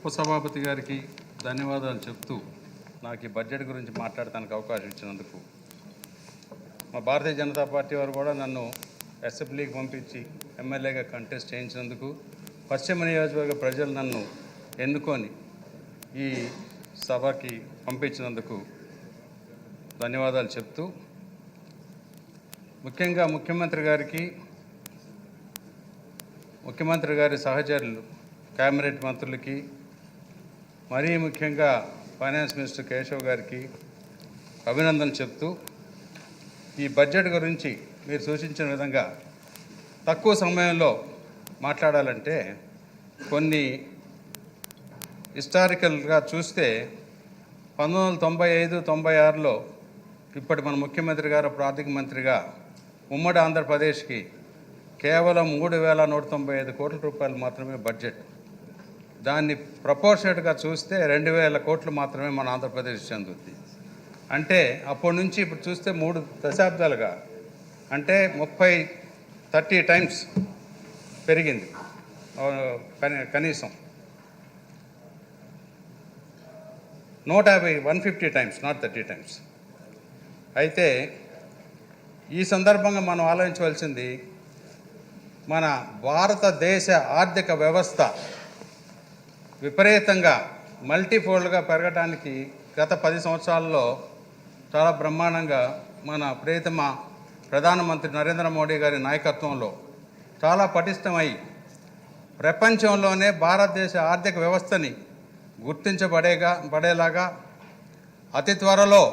ఉపసభాపతి గారికి ధన్యవాదాలు చెప్తూ నాకు ఈ బడ్జెట్ గురించి మాట్లాడటానికి అవకాశం ఇచ్చినందుకు, మా భారతీయ జనతా పార్టీ వారు కూడా నన్ను అసెంబ్లీకి పంపించి ఎమ్మెల్యేగా కంటెస్ట్ చేయించినందుకు, పశ్చిమ నియోజకవర్గ ప్రజలు నన్ను ఎన్నుకొని ఈ సభకి పంపించినందుకు ధన్యవాదాలు చెప్తూ, ముఖ్యంగా ముఖ్యమంత్రి గారి సహచరులు కేబినెట్ మంత్రులకి, మరీ ముఖ్యంగా ఫైనాన్స్ మినిస్టర్ కేశవ్ గారికి అభినందనలు చెప్తూ, ఈ బడ్జెట్ గురించి మీరు సూచించిన విధంగా తక్కువ సమయంలో మాట్లాడాలంటే కొన్ని హిస్టారికల్గా చూస్తే 1995-96లో ఇప్పటి మన ముఖ్యమంత్రి గారు ఆర్థిక మంత్రిగా ఉమ్మడి ఆంధ్రప్రదేశ్కి కేవలం 3,195 కోట్ల రూపాయలు మాత్రమే బడ్జెట్. దాన్ని ప్రపోర్షనేట్గా చూస్తే 2,000 కోట్లు మాత్రమే మన ఆంధ్రప్రదేశ్ చెందుతుంది. అంటే అప్పటి నుంచి ఇప్పుడు చూస్తే 3 దశాబ్దాలుగా అంటే 30 టైమ్స్ పెరిగింది. కనీసం 150 టైమ్స్, నాట్ 30 టైమ్స్. అయితే ఈ సందర్భంగా మనం ఆలోచించవలసింది, మన భారతదేశ ఆర్థిక వ్యవస్థ విపరీతంగా మల్టీఫోల్డ్గా పెరగడానికి గత 10 సంవత్సరాల్లో చాలా బ్రహ్మాండంగా మన ప్రియతమ ప్రధానమంత్రి నరేంద్ర మోడీ గారి నాయకత్వంలో చాలా పటిష్టమై ప్రపంచంలోనే భారతదేశ ఆర్థిక వ్యవస్థని పడేలాగా అతి త్వరలో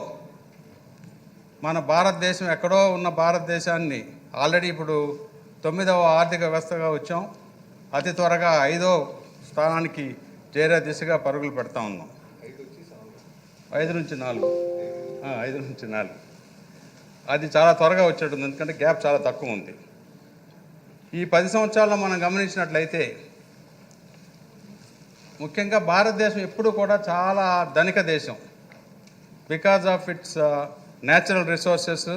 మన భారతదేశం ఎక్కడో ఉన్న భారతదేశాన్ని ఆల్రెడీ ఇప్పుడు 9వ ఆర్థిక వ్యవస్థగా వచ్చాం. అతి త్వరగా 5వ స్థానానికి చేరే దిశగా పరుగులు పెడతా ఉన్నాం. 5 నుంచి 4 అది చాలా త్వరగా వచ్చేటుంది, ఎందుకంటే గ్యాప్ చాలా తక్కువ ఉంది. ఈ 10 సంవత్సరాల్లో మనం గమనించినట్లయితే ముఖ్యంగా భారతదేశం ఎప్పుడూ కూడా చాలా ధనిక దేశం. Because of it's natural resources,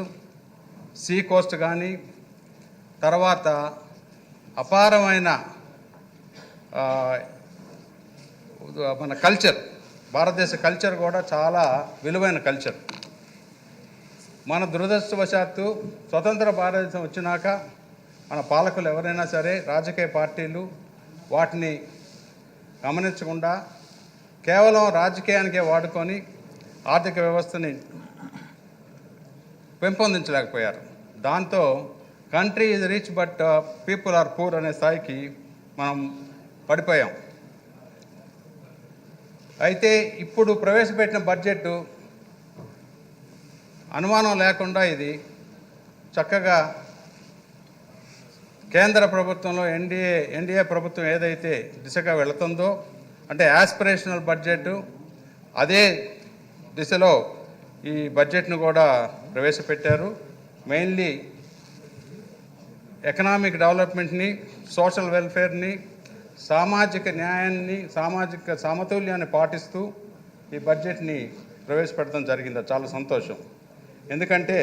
sea coast కానీ, తర్వాత అపారమైన మన కల్చర్, భారతదేశ కల్చర్ కూడా చాలా విలువైన కల్చర్. మన దురదృష్టవశాత్తు స్వతంత్ర భారతదేశం వచ్చినాక మన పాలకులు ఎవరైనా సరే, రాజకీయ పార్టీలు వాటిని గమనించకుండా కేవలం రాజకీయానికే వాడుకొని ఆర్థిక వ్యవస్థని పెంపొందించలేకపోయారు. దాంతో country is rich but people are poor అనే స్థాయికి మనం పడిపోయాం. అయితే ఇప్పుడు ప్రవేశపెట్టిన బడ్జెట్ అనుమానం లేకుండా ఇది చక్కగా కేంద్ర ప్రభుత్వంలో ఎన్డీఏ ప్రభుత్వం ఏదైతే దిశగా వెళుతుందో, అంటే యాస్పిరేషనల్ బడ్జెట్, అదే దిశలో ఈ బడ్జెట్ను కూడా ప్రవేశపెట్టారు. మెయిన్లీ ఎకనామిక్ డెవలప్మెంట్ని, సోషల్ వెల్ఫేర్ని, సామాజిక న్యాయాన్ని, సామాజిక సమతుల్యాన్ని పాటిస్తూ ఈ బడ్జెట్ని ప్రవేశపెట్టడం జరిగింది. చాలా సంతోషం. ఎందుకంటే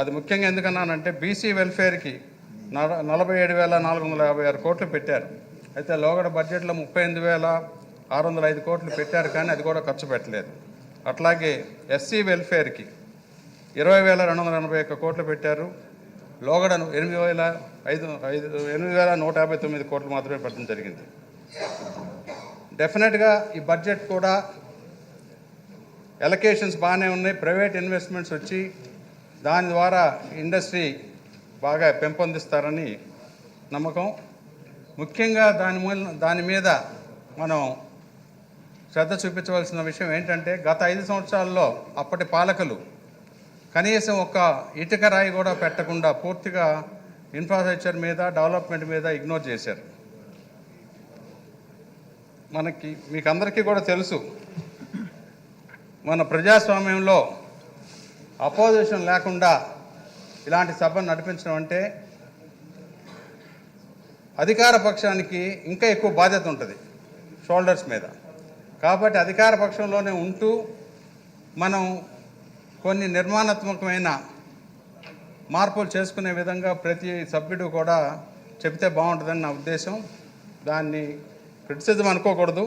అది ముఖ్యంగా ఎందుకన్నానంటే బీసీ వెల్ఫేర్కి 47,456 కోట్లు పెట్టారు. అయితే లోగడ బడ్జెట్లో 38,605 కోట్లు పెట్టారు, కానీ అది కూడా ఖర్చు పెట్టలేదు. అట్లాగే ఎస్సీ వెల్ఫేర్కి 20,281 కోట్లు పెట్టారు. లోగడను 8,159 కోట్లు మాత్రమే పెట్టడం జరిగింది. డెఫినెట్గా ఈ బడ్జెట్ కూడా ఎలకేషన్స్ బాగానే ఉన్నాయి. ప్రైవేట్ ఇన్వెస్ట్మెంట్స్ వచ్చి దాని ద్వారా ఇండస్ట్రీ బాగా పెంపొందిస్తారని నమ్మకం. ముఖ్యంగా దాని మీద మనం శ్రద్ధ చూపించవలసిన విషయం ఏంటంటే, గత 5 సంవత్సరాల్లో అప్పటి పాలకులు కనీసం ఒక్క ఇటుక రాయి కూడా పెట్టకుండా పూర్తిగా ఇన్ఫ్రాస్ట్రక్చర్ మీద, డెవలప్మెంట్ మీద ఇగ్నోర్ చేశారు. మీకు అందరికీ కూడా తెలుసు, మన ప్రజాస్వామ్యంలో అపోజిషన్ లేకుండా ఇలాంటి సభను నడిపించడం అంటే అధికార పక్షానికి ఇంకా ఎక్కువ బాధ్యత ఉంటుంది షోల్డర్స్ మీద. కాబట్టి అధికార పక్షంలోనే ఉంటూ మనం కొన్ని నిర్మాణాత్మకమైన మార్పులు చేసుకునే విధంగా ప్రతి సభ్యుడు కూడా చెప్తే బాగుంటుందని నా ఉద్దేశం. దాన్ని క్రిటిసిజం అనుకోకూడదు.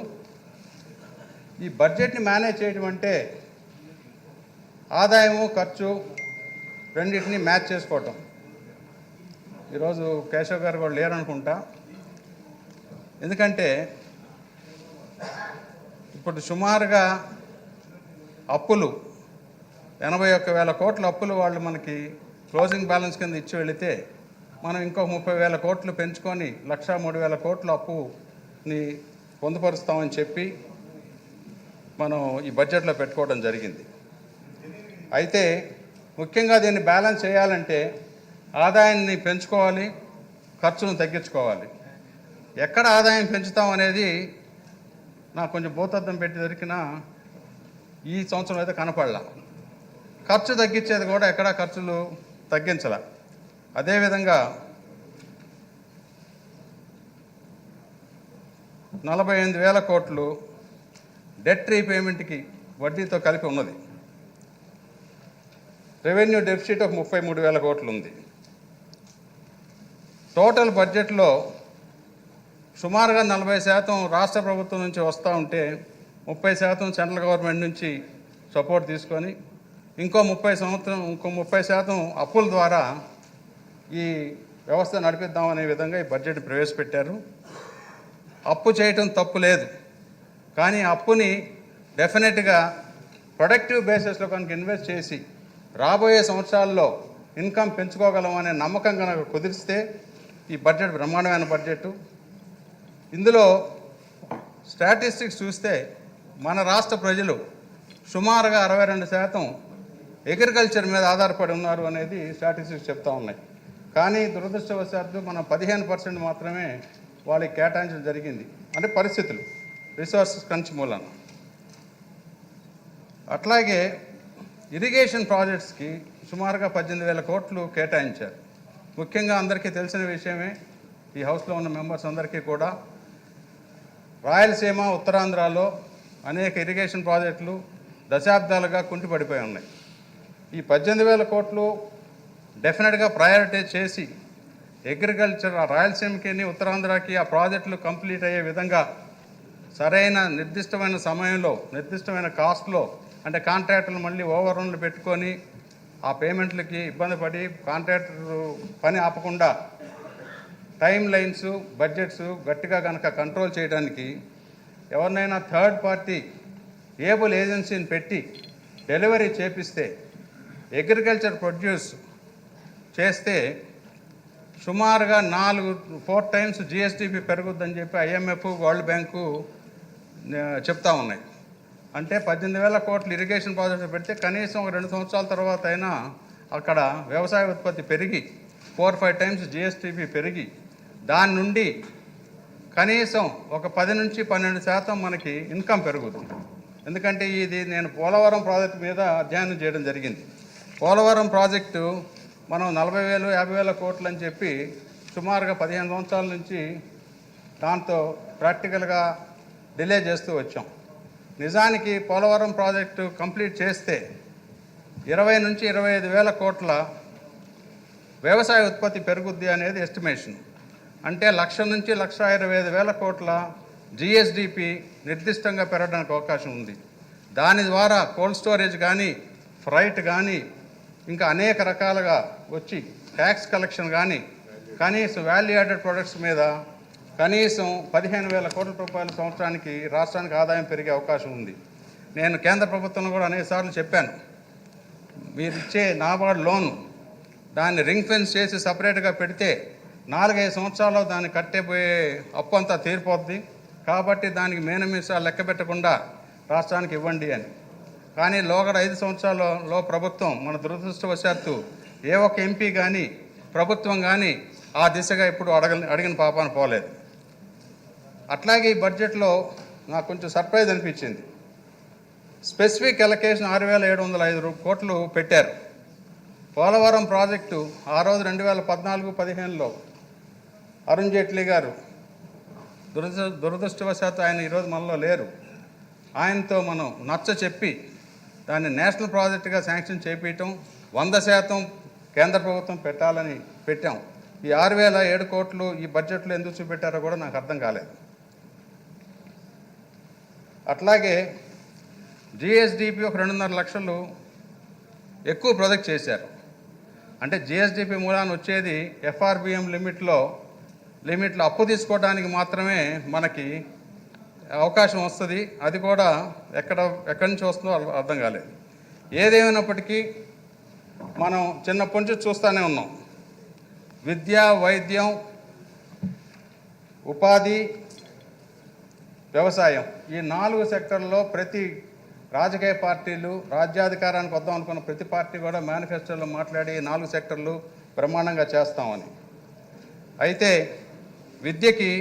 ఈ బడ్జెట్ని మేనేజ్ చేయడం అంటే ఆదాయము ఖర్చు రెండింటిని మ్యాచ్ చేసుకోవటం. ఈరోజు కేశవ్ గారు కూడా లేరనుకుంటా. ఎందుకంటే ఇప్పుడు సుమారుగా అప్పులు 81,000 కోట్ల అప్పులు వాళ్ళు మనకి క్లోజింగ్ బ్యాలెన్స్ కింద ఇచ్చి వెళితే మనం ఇంకో 30,000 కోట్లు పెంచుకొని 1,03,000 కోట్ల అప్పుని పొందుపరుస్తామని చెప్పి మనం ఈ బడ్జెట్లో పెట్టుకోవడం జరిగింది. అయితే ముఖ్యంగా దీన్ని బ్యాలెన్స్ చేయాలంటే ఆదాయాన్ని పెంచుకోవాలి, ఖర్చును తగ్గించుకోవాలి. ఎక్కడ ఆదాయం పెంచుతాం అనేది నాకు కొంచెం భూతద్దం పెట్టి దొరికిన ఈ సంవత్సరం అయితే కనపడలా. ఖర్చు తగ్గించేది కూడా ఎక్కడా ఖర్చులు తగ్గించాల. అదేవిధంగా 48,000 కోట్లు డెట్ రీపేమెంట్కి వడ్డీతో కలిపి ఉన్నది. రెవెన్యూ డెఫిసిట్ ఒక 33,000 కోట్లు ఉంది. టోటల్ బడ్జెట్లో సుమారుగా 40% రాష్ట్ర ప్రభుత్వం నుంచి వస్తూ ఉంటే 30% సెంట్రల్ గవర్నమెంట్ నుంచి సపోర్ట్ తీసుకొని ఇంకో 30% అప్పుల ద్వారా ఈ వ్యవస్థ నడిపిద్దామనే విధంగా ఈ బడ్జెట్ ప్రవేశపెట్టారు. అప్పు చేయటం తప్పు లేదు, కానీ అప్పుని డెఫినెట్గా ప్రొడక్టివ్ బేసిస్లో కనుక ఇన్వెస్ట్ చేసి రాబోయే సంవత్సరాల్లో ఇన్కమ్ పెంచుకోగలం అనే నమ్మకం కనుక కుదిరిస్తే ఈ బడ్జెట్ బ్రహ్మాండమైన బడ్జెట్. ఇందులో స్టాటిస్టిక్స్ చూస్తే మన రాష్ట్ర ప్రజలు సుమారుగా 62% అగ్రికల్చర్ మీద ఆధారపడి ఉన్నారు అనేది స్టాటిస్టిక్స్ చెప్తా ఉన్నాయి. కానీ దురదృష్టవశాత్తు మనం 15% మాత్రమే వాళ్ళకి కేటాయించడం జరిగింది. అంటే పరిస్థితులు, రిసోర్సెస్ కంచి మూలన. అట్లాగే ఇరిగేషన్ ప్రాజెక్ట్స్కి సుమారుగా 18,000 కోట్లు కేటాయించారు. ముఖ్యంగా అందరికీ తెలిసిన విషయమే, ఈ హౌస్లో ఉన్న మెంబర్స్ అందరికీ కూడా, రాయలసీమ ఉత్తరాంధ్రలో అనేక ఇరిగేషన్ ప్రాజెక్టులు దశాబ్దాలుగా కుంటిపడిపోయి ఉన్నాయి. ఈ 18,000 కోట్లు డెఫినెట్గా ప్రయారిటైజ్ చేసి అగ్రికల్చర్ రాయలసీమకి ఉత్తరాంధ్రకి ఆ ప్రాజెక్టులు కంప్లీట్ అయ్యే విధంగా సరైన నిర్దిష్టమైన సమయంలో నిర్దిష్టమైన కాస్ట్లో, అంటే కాంట్రాక్టర్లు మళ్ళీ ఓవర్ రన్లు పెట్టుకొని ఆ పేమెంట్లకి ఇబ్బంది పడి కాంట్రాక్టర్ పని ఆపకుండా టైం లైన్స్ బడ్జెట్స్ గట్టిగా కనుక కంట్రోల్ చేయడానికి ఎవరినైనా థర్డ్ పార్టీ ఏబుల్ ఏజెన్సీని పెట్టి డెలివరీ చేపిస్తే అగ్రికల్చర్ ప్రొడ్యూస్ చేస్తే సుమారుగా 4 టైమ్స్ జిఎస్డిపి పెరుగుద్దని చెప్పి IMF వరల్డ్ బ్యాంకు చెప్తా ఉన్నాయి. అంటే 18,000 కోట్లు ఇరిగేషన్ ప్రాజెక్టు పెడితే కనీసం ఒక 2 సంవత్సరాల తర్వాత అయినా అక్కడ వ్యవసాయ ఉత్పత్తి పెరిగి 4-5 టైమ్స్ జిఎస్డిపి పెరిగి దాని నుండి కనీసం ఒక 10 నుంచి 12% మనకి ఇన్కమ్ పెరుగుతుంది. ఎందుకంటే ఇది నేను పోలవరం ప్రాజెక్టు మీద అధ్యయనం చేయడం జరిగింది. పోలవరం ప్రాజెక్టు మనం 40,000 50,000 కోట్లు అని చెప్పి సుమారుగా 15 సంవత్సరాల నుంచి దాంతో ప్రాక్టికల్గా డిలే చేస్తూ వచ్చాం. నిజానికి పోలవరం ప్రాజెక్టు కంప్లీట్ చేస్తే 20 నుంచి 25,000 కోట్ల వ్యవసాయ ఉత్పత్తి పెరుగుద్ది అనేది ఎస్టిమేషన్. అంటే 1,00,000 నుంచి 1,25,000 కోట్ల జిఎస్డిపి నిర్దిష్టంగా పెరగడానికి అవకాశం ఉంది. దాని ద్వారా కోల్డ్ స్టోరేజ్ కానీ, ఫ్రైట్ కానీ, ఇంకా అనేక రకాలుగా వచ్చి ట్యాక్స్ కలెక్షన్ కానీ, కనీసం వాల్యూ యాడెడ్ ప్రొడక్ట్స్ మీద కనీసం 15,000 కోట్ల రూపాయల సంవత్సరానికి రాష్ట్రానికి ఆదాయం పెరిగే అవకాశం ఉంది. నేను కేంద్ర ప్రభుత్వంలో కూడా అనేకసార్లు చెప్పాను, మీరు ఇచ్చే నాబార్డ్ లోన్ దాన్ని రింగ్ ఫెన్స్ చేసి సపరేట్గా పెడితే 4-5 సంవత్సరాల్లో దాన్ని కట్టేపోయే అప్పు అంతా తీరిపోద్ది. కాబట్టి దానికి మేనమీసాలు లెక్క పెట్టకుండా రాష్ట్రానికి ఇవ్వండి అని. కానీ లోగడ 5 సంవత్సరాలలో ప్రభుత్వం మన దురదృష్టవశాత్తు ఏ ఒక్క ఎంపీ కానీ ప్రభుత్వం కానీ ఆ దిశగా ఇప్పుడు అడిగిన పాపాన పోలేదు. అట్లాగే ఈ బడ్జెట్లో నాకు కొంచెం సర్ప్రైజ్ అనిపించింది. స్పెసిఫిక్ అలొకేషన్ 6,705 కోట్లు పెట్టారు. పోలవరం ప్రాజెక్టు ఆ రోజు 2014-15లో అరుణ్ జైట్లీ గారు దురదృష్టవశాత్తు ఆయన ఈరోజు మనలో లేరు. ఆయనతో మనం నచ్చ చెప్పి దాన్ని నేషనల్ ప్రాజెక్టుగా శాంక్షన్ చేపించటం, 100% కేంద్ర ప్రభుత్వం పెట్టాలని పెట్టాం. ఈ 6,007 కోట్లు ఈ బడ్జెట్లో ఎందుకు చూపెట్టారో కూడా నాకు అర్థం కాలేదు. అట్లాగే జిఎస్డిపి ఒక 2.5 లక్షలు ఎక్కువ ప్రొజెక్ట్ చేశారు. అంటే జిఎస్డిపి మూలాన్ని వచ్చేది ఎఫ్ఆర్బిఎం లిమిట్లో అప్పు తీసుకోవడానికి మాత్రమే మనకి అవకాశం వస్తుంది. అది కూడా ఎక్కడి నుంచి వస్తుందో అర్థం కాలేదు. ఏదేమైనప్పటికీ మనం చిన్నప్పటి నుంచి చూస్తూనే ఉన్నాం. విద్య, వైద్యం, ఉపాధి, వ్యవసాయం, ఈ 4 సెక్టర్లలో ప్రతి రాజకీయ పార్టీలు రాజ్యాధికారానికి వద్దాం అనుకున్న ప్రతి పార్టీ కూడా మేనిఫెస్టోలో మాట్లాడి 4 సెక్టర్లు బ్రహ్మాండంగా చేస్తామని. అయితే విద్యకి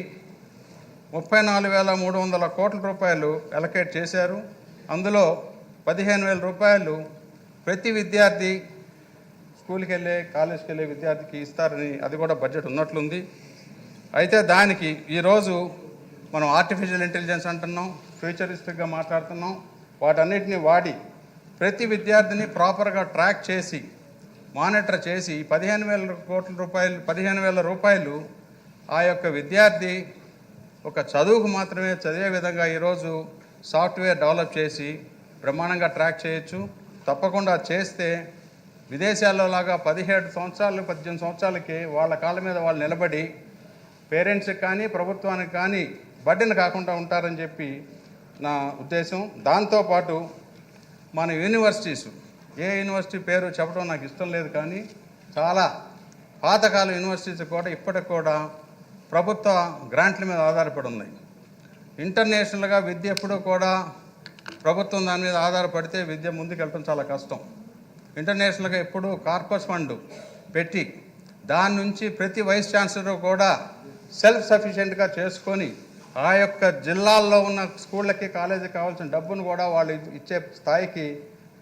34,300 కోట్ల రూపాయలు అలొకేట్ చేశారు. అందులో 15,000 రూపాయలు ప్రతి విద్యార్థి, స్కూల్కి వెళ్ళే, కాలేజ్కి వెళ్ళే విద్యార్థికి ఇస్తారని అది కూడా బడ్జెట్ ఉన్నట్లుంది. అయితే దానికి ఈరోజు మనం ఆర్టిఫిషియల్ ఇంటెలిజెన్స్ అంటున్నాం, ఫ్యూచరిస్టిక్గా మాట్లాడుతున్నాం. వాటన్నిటిని వాడి ప్రతి విద్యార్థిని ప్రాపర్గా ట్రాక్ చేసి మానిటర్ చేసి 15,000 రూపాయలు ఆ యొక్క విద్యార్థి ఒక చదువుకు మాత్రమే చదివే విధంగా ఈరోజు సాఫ్ట్వేర్ డెవలప్ చేసి బ్రహ్మాండంగా ట్రాక్ చేయొచ్చు. తప్పకుండా చేస్తే విదేశాల్లో లాగా 17 సంవత్సరాలు 18 సంవత్సరాలకి వాళ్ళ కాళ్ళ మీద వాళ్ళు నిలబడి పేరెంట్స్కి కానీ ప్రభుత్వానికి కానీ బడ్డెన్ కాకుండా ఉంటారని చెప్పి నా ఉద్దేశం. దాంతోపాటు మన యూనివర్సిటీసు, ఏ యూనివర్సిటీ పేరు చెప్పడం నాకు ఇష్టం లేదు, కానీ చాలా పాతకాల యూనివర్సిటీస్ కూడా ఇప్పటికి కూడా ప్రభుత్వ గ్రాంట్ల మీద ఆధారపడి ఉన్నాయి. ఇంటర్నేషనల్గా విద్య ఎప్పుడూ కూడా ప్రభుత్వం దాని మీద ఆధారపడితే విద్య ముందుకెళ్ళడం చాలా కష్టం. ఇంటర్నేషనల్గా ఎప్పుడూ కార్పస్ ఫండ్ పెట్టి దాని నుంచి ప్రతి వైస్ ఛాన్సలర్ కూడా సెల్ఫ్ సఫిషియెంట్గా చేసుకొని ఆ యొక్క జిల్లాల్లో ఉన్న స్కూళ్ళకి, కాలేజీకి కావాల్సిన డబ్బును కూడా వాళ్ళు ఇచ్చే స్థాయికి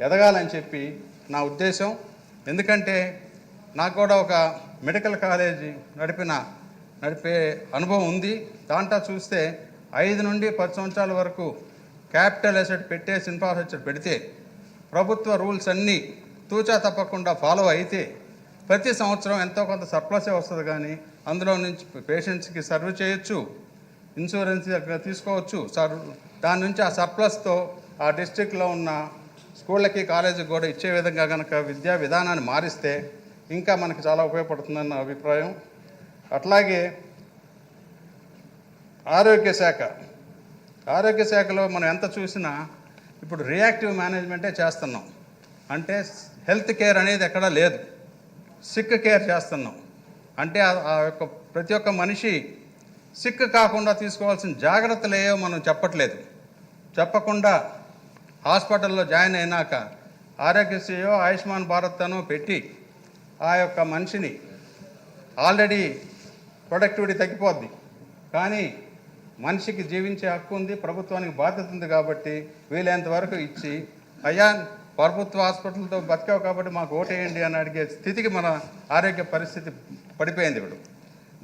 ఎదగాలని చెప్పి నా ఉద్దేశం. ఎందుకంటే నాకు కూడా ఒక మెడికల్ కాలేజీ నడిపే అనుభవం ఉంది. దాంట్లో చూస్తే 5 నుండి 10 సంవత్సరాల వరకు క్యాపిటల్ అసెట్ పెట్టేసి ఇన్ఫ్రాస్ట్రక్చర్ పెడితే ప్రభుత్వ రూల్స్ అన్నీ తూచా తప్పకుండా ఫాలో అయితే ప్రతి సంవత్సరం ఎంతో కొంత సర్ప్లసే వస్తుంది. కానీ అందులో నుంచి పేషెంట్స్కి సర్వ్ చేయొచ్చు, ఇన్సూరెన్స్ తీసుకోవచ్చు. దాని నుంచి ఆ సర్ప్లస్తో ఆ డిస్ట్రిక్ట్లో ఉన్న స్కూళ్ళకి, కాలేజీకి కూడా ఇచ్చే విధంగా కనుక విద్యా విధానాన్ని మారిస్తే ఇంకా మనకి చాలా ఉపయోగపడుతుందని నా అభిప్రాయం. అట్లాగే ఆరోగ్య శాఖలో మనం ఎంత చూసినా ఇప్పుడు రియాక్టివ్ మేనేజ్మెంటే చేస్తున్నాం. అంటే హెల్త్ కేర్ అనేది ఎక్కడా లేదు, సిక్ కేర్ చేస్తున్నాం. అంటే ఆ యొక్క ప్రతి ఒక్క మనిషి సిక్ కాకుండా తీసుకోవాల్సిన జాగ్రత్తలు ఏవో మనం చెప్పకుండా హాస్పిటల్లో జాయిన్ అయినాక ఆరోగ్యశ్రీయో ఆయుష్మాన్ భారత్ అనో పెట్టి ఆ యొక్క మనిషిని ఆల్రెడీ ప్రొడక్టివిటీ తగ్గిపోద్ది, కానీ మనిషికి జీవించే హక్కు ఉంది, ప్రభుత్వానికి బాధ్యత ఉంది. కాబట్టి వీలైనంత వరకు ఇచ్చి, అయ్యా ప్రభుత్వ హాస్పిటల్తో బతికావు కాబట్టి మాకు ఓటేయండి అని అడిగే స్థితికి మన ఆరోగ్య పరిస్థితి పడిపోయింది ఇప్పుడు.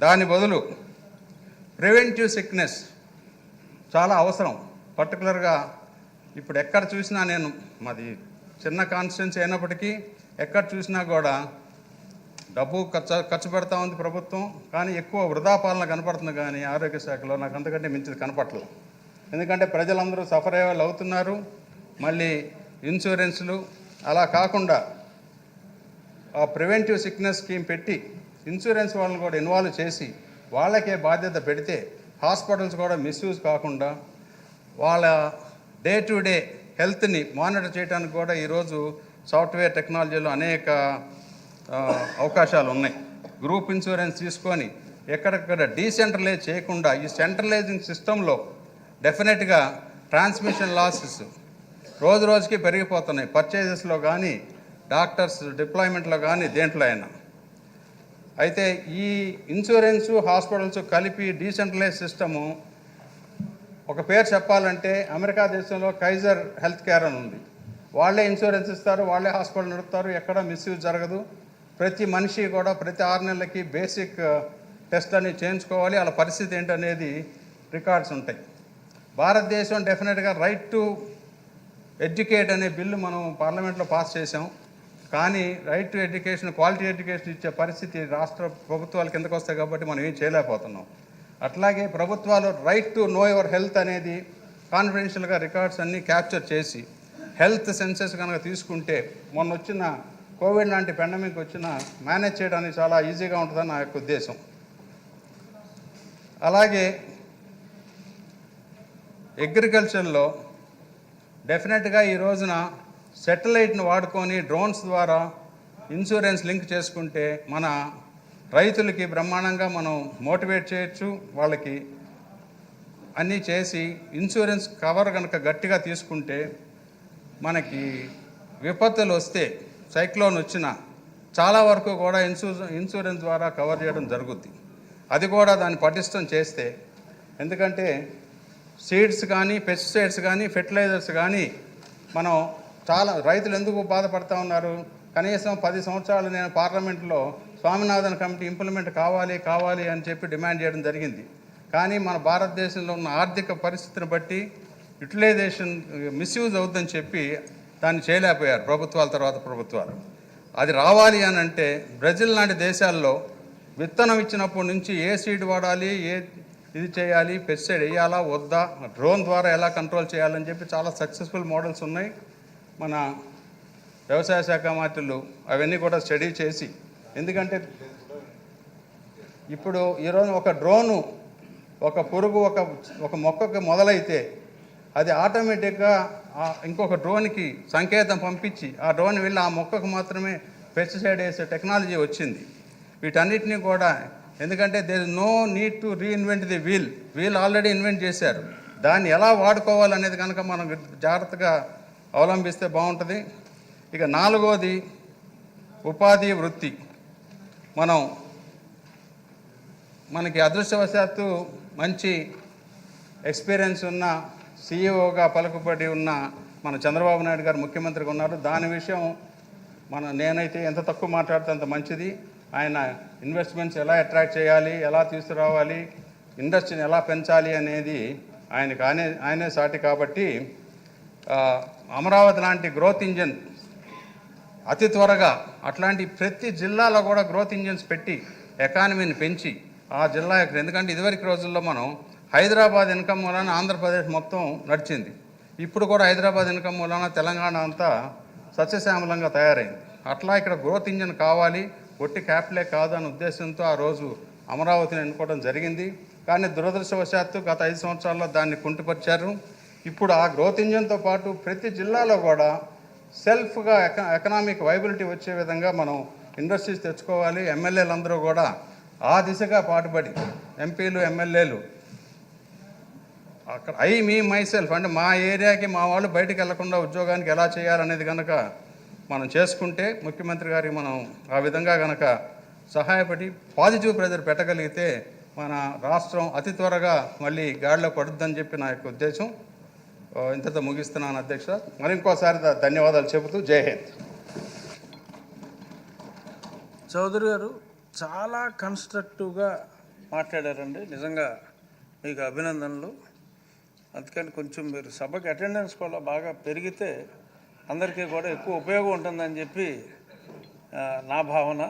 దాని బదులు ప్రివెంటివ్ సిక్నెస్ చాలా అవసరం. పర్టికులర్గా ఇప్పుడు ఎక్కడ చూసినా, నేను మాది చిన్న కాన్స్టిట్యున్సీ అయినప్పటికీ ఎక్కడ చూసినా కూడా డబ్బు ఖర్చు పెడతా ఉంది ప్రభుత్వం, కానీ ఎక్కువ వృధా పాలన కనపడుతుంది. కానీ ఆరోగ్య శాఖలో నాకు అంతకంటే మించిది కనపడలేదు. ఎందుకంటే ప్రజలందరూ సఫర్ అయ్యే వాళ్ళు అవుతున్నారు. మళ్ళీ ఇన్సూరెన్స్లు అలా కాకుండా ఆ ప్రివెంటివ్ సిక్నెస్ స్కీమ్ పెట్టి ఇన్సూరెన్స్ వాళ్ళని కూడా ఇన్వాల్వ్ చేసి వాళ్ళకే బాధ్యత పెడితే హాస్పిటల్స్ కూడా మిస్యూజ్ కాకుండా వాళ్ళ డే టు డే హెల్త్ని మానిటర్ చేయడానికి కూడా ఈరోజు సాఫ్ట్వేర్ టెక్నాలజీలో అనేక అవకాశాలు ఉన్నాయి. గ్రూప్ ఇన్సూరెన్స్ తీసుకొని ఎక్కడెక్కడ డీసెంట్రలైజ్ చేయకుండా ఈ సెంట్రలైజింగ్ సిస్టంలో డెఫినెట్గా ట్రాన్స్మిషన్ లాసెస్ రోజుకి పెరిగిపోతున్నాయి. పర్చేజెస్లో కానీ, డాక్టర్స్ డిప్లాయ్మెంట్లో కానీ, దేంట్లో అయినా. అయితే ఈ ఇన్సూరెన్సు, హాస్పిటల్స్ కలిపి డీసెంట్రలైజ్ సిస్టము, ఒక పేరు చెప్పాలంటే అమెరికా దేశంలో కైజర్ హెల్త్ కేర్ అని ఉంది. వాళ్ళే ఇన్సూరెన్స్ ఇస్తారు, వాళ్ళే హాస్పిటల్ నడుపుతారు, ఎక్కడ మిస్యూజ్ జరగదు. ప్రతి మనిషి కూడా ప్రతి 6 నెలలకి బేసిక్ టెస్ట్ అని చేయించుకోవాలి. వాళ్ళ పరిస్థితి ఏంటనేది రికార్డ్స్ ఉంటాయి. భారతదేశం డెఫినెట్గా రైట్ టు ఎడ్యుకేట్ అనే బిల్లు మనం పార్లమెంట్లో పాస్ చేసాం. కానీ right to education, quality education ఇచ్చే పరిస్థితి రాష్ట్ర ప్రభుత్వాల కిందకు వస్తాయి కాబట్టి మనం ఏం చేయలేకపోతున్నాం. అట్లాగే ప్రభుత్వాలు right to know your health అనేది కాన్ఫిడెన్షియల్గా రికార్డ్స్ అన్నీ క్యాప్చర్ చేసి హెల్త్ సెన్సెస్ కనుక తీసుకుంటే మొన్న వచ్చిన కోవిడ్ లాంటి పెండమిక్ వచ్చిన మేనేజ్ చేయడానికి చాలా ఈజీగా ఉంటుందని నా యొక్క ఉద్దేశం. అలాగే అగ్రికల్చర్లో డెఫినెట్గా ఈ రోజున శాటిలైట్ను వాడుకొని డ్రోన్స్ ద్వారా ఇన్సూరెన్స్ లింక్ చేసుకుంటే మన రైతులకి బ్రహ్మాండంగా మనం మోటివేట్ చేయొచ్చు. వాళ్ళకి అన్నీ చేసి ఇన్సూరెన్స్ కవర్ కనుక గట్టిగా తీసుకుంటే మనకి విపత్తులు వస్తే సైక్లోన్ వచ్చినా చాలా వరకు కూడా ఇన్సూరెన్స్ ద్వారా కవర్ చేయడం జరుగుద్ది. అది కూడా దాన్ని పటిష్టం చేస్తే, ఎందుకంటే సీడ్స్ కానీ పెస్టిసైడ్స్ కానీ ఫెర్టిలైజర్స్ కానీ మనం చాలా రైతులు ఎందుకు బాధపడుతూ ఉన్నారు. కనీసం 10 సంవత్సరాలు నేను పార్లమెంట్లో స్వామినాథన్ కమిటీ ఇంప్లిమెంట్ కావాలి అని చెప్పి డిమాండ్ చేయడం జరిగింది. కానీ మన భారతదేశంలో ఉన్న ఆర్థిక పరిస్థితిని బట్టి యూటిలైజేషన్ మిస్యూజ్ అవుతుందని చెప్పి దాన్ని చేయలేకపోయారు ప్రభుత్వాలు. అది రావాలి అని అంటే బ్రెజిల్ లాంటి దేశాల్లో విత్తనం ఇచ్చినప్పటి నుంచి ఏ సీడ్ వాడాలి, ఇది చేయాలి, పెస్టిసైడ్ వేయాలా వద్దా, డ్రోన్ ద్వారా ఎలా కంట్రోల్ చేయాలని చెప్పి చాలా సక్సెస్ఫుల్ మోడల్స్ ఉన్నాయి. మన వ్యవసాయ శాఖ మంత్రులు అవన్నీ కూడా స్టడీ చేసి, ఎందుకంటే ఇప్పుడు ఈరోజు ఒక డ్రోను ఒక పురుగు ఒక మొక్కకు మొదలైతే అది ఆటోమేటిక్గా ఇంకొక డ్రోన్కి సంకేతం పంపించి ఆ డ్రోన్ వెళ్ళి ఆ మొక్కకు మాత్రమే పెస్టిసైడ్ వేసే టెక్నాలజీ వచ్చింది. వీటన్నిటినీ కూడా, ఎందుకంటే there is no need to reinvent the wheel already invent చేశారు. దాన్ని ఎలా వాడుకోవాలనేది కనుక మనం జాగ్రత్తగా అవలంబిస్తే బాగుంటుంది. ఇక 4వది ఉపాధి వృత్తి. మనకి అదృష్టవశాత్తు మంచి ఎక్స్పీరియన్స్ ఉన్న సీఈఓగా పలుకుబడి ఉన్న మన చంద్రబాబు నాయుడు గారు ముఖ్యమంత్రిగా ఉన్నారు. దాని విషయం నేనైతే ఎంత తక్కువ మాట్లాడితే అంత మంచిది. ఆయన ఇన్వెస్ట్మెంట్స్ ఎలా అట్రాక్ట్ చేయాలి, ఎలా తీసుకురావాలి, ఇండస్ట్రీని ఎలా పెంచాలి అనేది ఆయనే సాటి. కాబట్టి అమరావతి లాంటి గ్రోత్ ఇంజిన్ అతి త్వరగా అట్లాంటి ప్రతి జిల్లాలో కూడా గ్రోత్ ఇంజిన్స్ పెట్టి ఎకానమీని పెంచి ఆ జిల్లా ఎందుకంటే ఇదివరకు రోజుల్లో మనం హైదరాబాద్ ఇన్కమ్ మూలాన ఆంధ్రప్రదేశ్ మొత్తం నడిచింది. ఇప్పుడు కూడా హైదరాబాద్ ఇన్కమ్ మూలాన తెలంగాణ అంతా సస్యశ్యామలంగా తయారైంది. అట్లా ఇక్కడ గ్రోత్ ఇంజిన్ కావాలి, ఒట్టి క్యాపిటలే కాదు అనే ఉద్దేశంతో ఆ రోజు అమరావతిని ఎన్నుకోవడం జరిగింది. కానీ దురదృష్టవశాత్తు గత 5 సంవత్సరాల్లో దాన్ని కుంటుపరిచారు. ఇప్పుడు ఆ గ్రోత్ ఇంజిన్తో పాటు ప్రతి జిల్లాలో కూడా సెల్ఫ్గా ఎకనామిక్ వైబిలిటీ వచ్చే విధంగా మనం ఇండస్ట్రీస్ తెచ్చుకోవాలి. ఎమ్మెల్యేలు అందరూ కూడా ఆ దిశగా పాటుపడి, ఎంపీలు ఎమ్మెల్యేలు అక్కడ మైసెల్ఫ్ అంటే మా ఏరియాకి మా వాళ్ళు బయటికి వెళ్లకుండా ఉద్యోగానికి ఎలా చేయాలనేది కనుక మనం చేసుకుంటే, ముఖ్యమంత్రి గారికి మనం ఆ విధంగా కనుక సహాయపడి పాజిటివ్ ప్రెజర్ పెట్టగలిగితే మన రాష్ట్రం అతి త్వరగా మళ్ళీ గాడిలో పడుద్దని చెప్పి నా యొక్క ఉద్దేశం. ఇంతతో ముగిస్తున్నాను అధ్యక్ష. మరి ఇంకోసారి ధన్యవాదాలు చెబుతూ జై హింద్. చౌదరి గారు చాలా కన్స్ట్రక్టివ్గా మాట్లాడారండి. నిజంగా మీకు అభినందనలు. అందుకని కొంచెం మీరు సభకి అటెండెన్స్ కూడా బాగా పెరిగితే అందరికీ కూడా ఎక్కువ ఉపయోగం ఉంటుందని చెప్పి నా భావన.